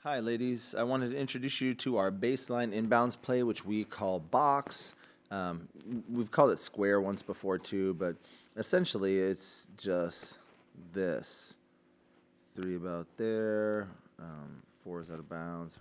Hi, ladies. I wanted to introduce you to our baseline inbounds play, which we call box. Um, we've called it square once before too, but essentially it's just this. Three about there, four is out of bounds.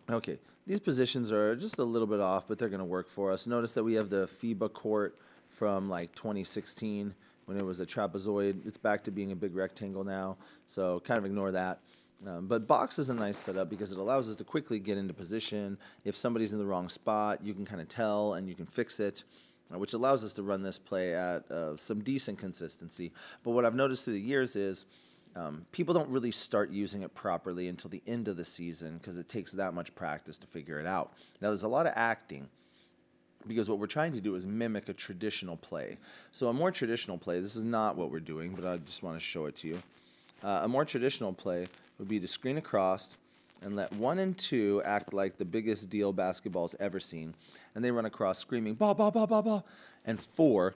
Okay, these positions are just a little bit off, but they're going to work for us. Notice that we have the FIBA court from like 2016 when it was a trapezoid. It's back to being a big rectangle now, so kind of ignore that. But box is a nice setup because it allows us to quickly get into position. If somebody's in the wrong spot, you can kind of tell and you can fix it, which allows us to run this play at some decent consistency. But what I've noticed through the years is people don't really start using it properly until the end of the season because it takes that much practice to figure it out. Now, there's a lot of acting because what we're trying to do is mimic a traditional play. So, a more traditional play, this is not what we're doing, but I just want to show it to you. A more traditional play would be to screen across and let 1 and 2 act like the biggest deal basketball's ever seen. And they run across screaming, ball, ball, ball, ball, ball. And 4's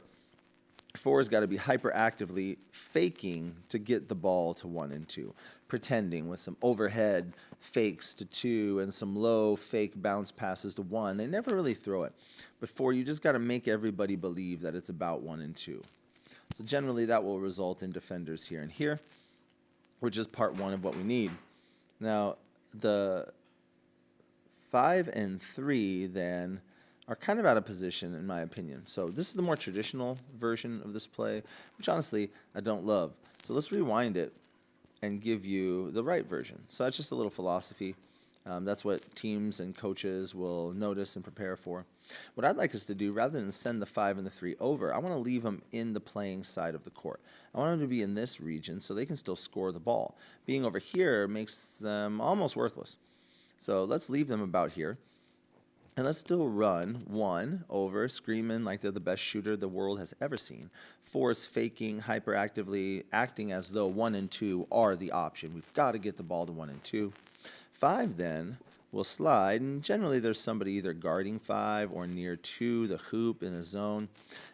got to be hyperactively faking to get the ball to 1 and 2, pretending with some overhead fakes to 2 and some low fake bounce passes to 1. They never really throw it. But 4, you just got to make everybody believe that it's about 1 and 2. So generally that will result in defenders here and here, which is part 1 of what we need. Now, the 5 and 3 then are kind of out of position in my opinion. So this is the more traditional version of this play, which honestly I don't love. So let's rewind it and give you the right version. So that's just a little philosophy. That's what teams and coaches will notice and prepare for. What I'd like us to do, rather than send the 5 and the 3 over, I want to leave them in the playing side of the court. I want them to be in this region so they can still score the ball. Being over here makes them almost worthless. So let's leave them about here. And let's still run 1 over, screaming like they're the best shooter the world has ever seen. 4 is faking, hyperactively, acting as though 1 and 2 are the option. We've got to get the ball to 1 and 2. 5 then will slide, and generally there's somebody either guarding 5 or near to the hoop in the zone.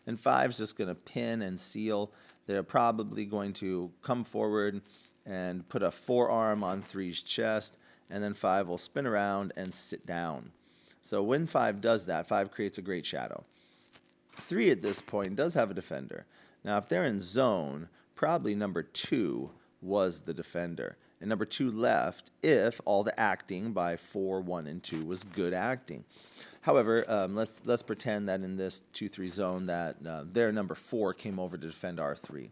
And 5's just going to pin and seal. They're probably going to come forward and put a forearm on 3's chest, and then 5 will spin around and sit down. So when 5 does that, 5 creates a great shadow. 3 at this point does have a defender. Now, if they're in zone, probably number 2 was the defender. And number 2 left if all the acting by 4, 1, and 2 was good acting. However, let's pretend that in this 2-3 zone that their number 4 came over to defend our 3.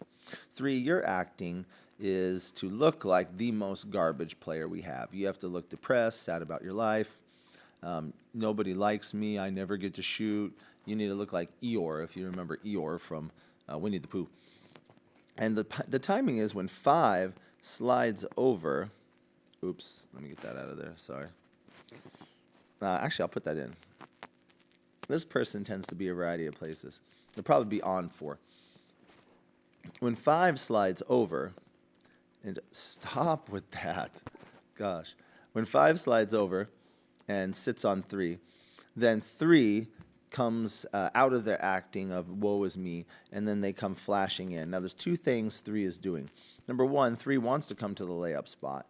3, your acting is to look like the most garbage player we have. You have to look depressed, sad about your life. Nobody likes me. I never get to shoot. You need to look like Eeyore, if you remember Eeyore from Winnie the Pooh. And the timing is when 5 slides over. Oops, let me get that out of there. Sorry. Actually, I'll put that in. This person tends to be a variety of places. They'll probably be on 4. When 5 slides over, and stop with that. Gosh. When 5 slides over and sits on 3, then 3 comes out of their acting of woe is me, and then they come flashing in. Now, there's 2 things 3 is doing. Number 1, 3 wants to come to the layup spot,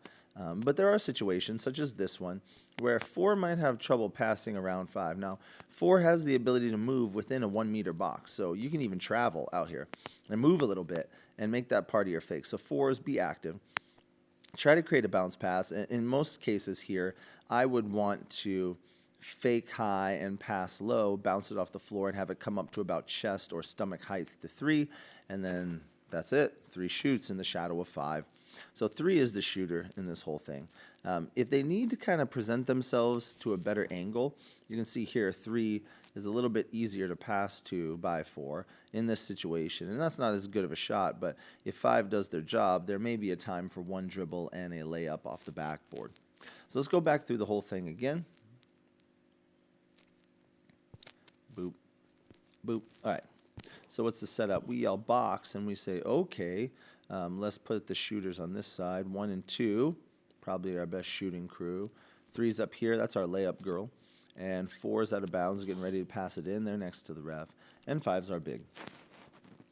but there are situations, such as this one, where 4 might have trouble passing around 5. Now, 4 has the ability to move within a 1-meter box, so you can even travel out here and move a little bit and make that part of your fake. So 4s, be active. Try to create a bounce pass. In most cases here, I would want to fake high and pass low, bounce it off the floor, and have it come up to about chest or stomach height to 3, and then that's it. 3 shoots in the shadow of 5. So 3 is the shooter in this whole thing. If they need to kind of present themselves to a better angle, you can see here 3 is a little bit easier to pass to by 4 in this situation. And that's not as good of a shot, but if 5 does their job, there may be a time for 1 dribble and a layup off the backboard. So let's go back through the whole thing again. Boop, boop. All right. So what's the setup? We yell box, and we say, okay, let's put the shooters on this side. 1 and 2, probably our best shooting crew. 3's up here. That's our layup girl. And 4's out of bounds, getting ready to pass it in. They're next to the ref. And 5's our big.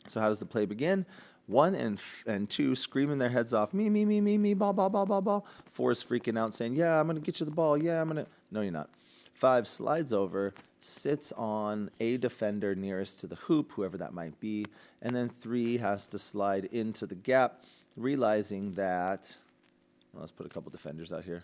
So how does the play begin? 1 and 2 screaming their heads off, me, ball, ball, ball, ball, ball. 4 is freaking out saying, yeah, I'm going to get you the ball. Yeah, I'm going to. No, you're not. 5 slides over, sits on a defender nearest to the hoop, whoever that might be. And then 3 has to slide into the gap, realizing that, well, let's put a couple defenders out here.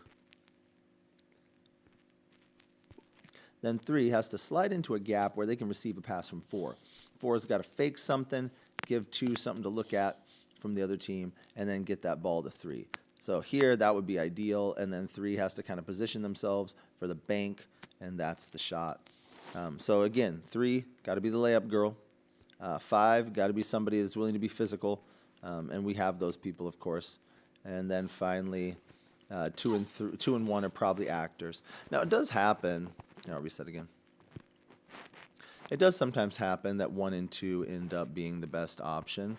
Then 3 has to slide into a gap where they can receive a pass from 4. 4's got to fake something, give 2 something to look at from the other team, and then get that ball to 3. So here, that would be ideal, and then 3 has to kind of position themselves for the bank, and that's the shot. So again, 3, got to be the layup girl. 5, got to be somebody that's willing to be physical, and we have those people, of course. And then finally, 2 and 1 are probably actors. Now, it does happen. I'll reset again. It does sometimes happen that 1 and 2 end up being the best option.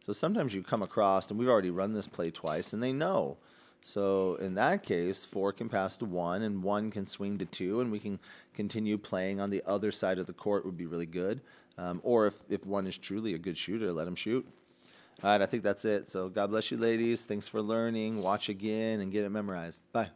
So sometimes you come across, and we've already run this play twice, and they know. So in that case, 4 can pass to 1, and 1 can swing to 2, and we can continue playing on the other side of the court would be really good. Or if 1 is truly a good shooter, let him shoot. All right, I think that's it. So God bless you, ladies. Thanks for learning. Watch again and get it memorized. Bye.